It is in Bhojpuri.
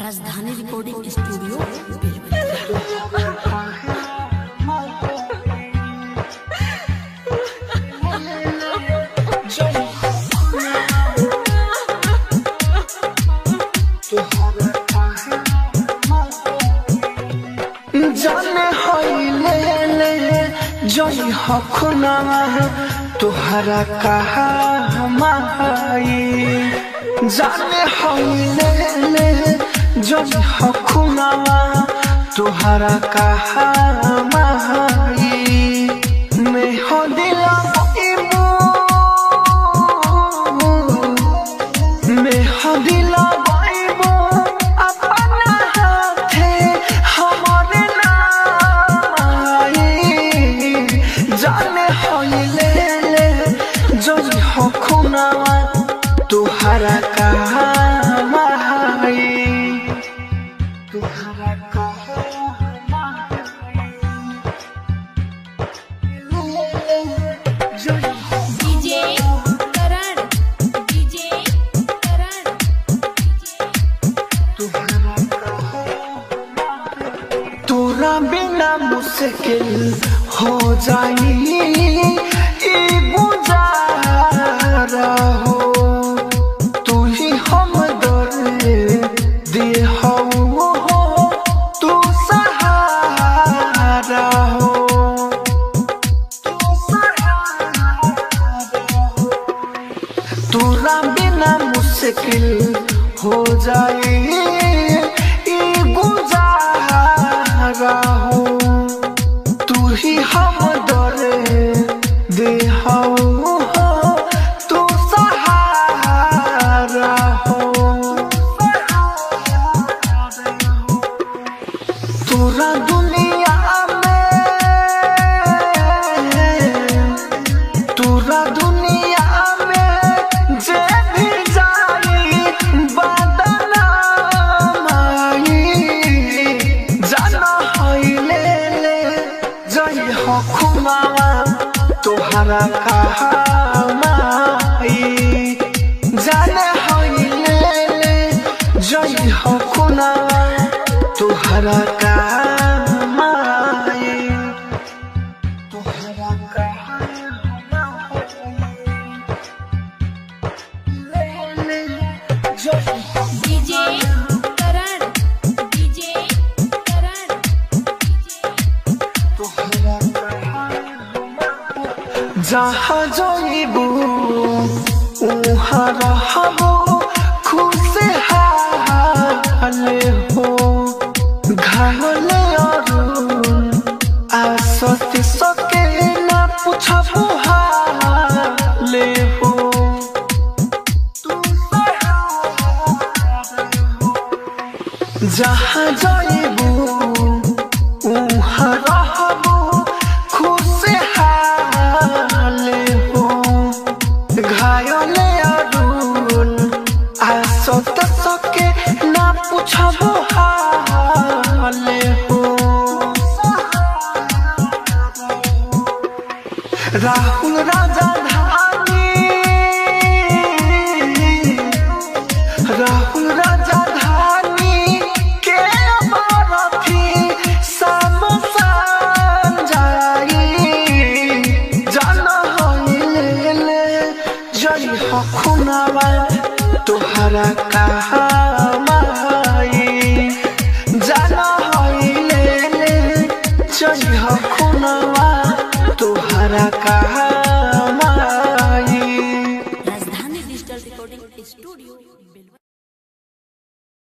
राजधानी रिकॉर्डिंग स्टूडियो बेलवतिया। जाने होइले जोई हखुना तुहरा कहा हमाई जाने होइले जोई हखुना तुहरा कहा हमाई मैं हो दिला इमो मैं हो दिला तुहरा कहा तुहरा कहा डीजे करण तोरा बिना मुश्किल हो जाई गुजारा हो तू ही हम दे हो तू सहारा हो तोरा बिना मुश्किल हो जाए गुजारा हो तू ही हम दे हो तू सहारा हो तोरा दुनिया में जे भी जाई बदनामी जाना होइले जई हो खुमावा तुहरा कहा माई जाने होइले जई हो खुनावा तुहरा कहा माई तुहरा कहा डीजे करण जहाँ जाइबू उहाँ रहबो खुशहाल हो घायल अरुण आसती सके ना पूछबू हाल हो जहाँ जाइबू उहाँ रहबो खुशहाल हो घायल अरुण आसत सके ना पूछबो हाल हो राहुल राजा के बारथी समसान जाई जाना होइले जई हो खुनावा तुहरा कहा माई जाना होइले जई हो खुनावा तुहरा कहा माई राजधानी डिजिटल रिकॉर्डिंग स्टूडियो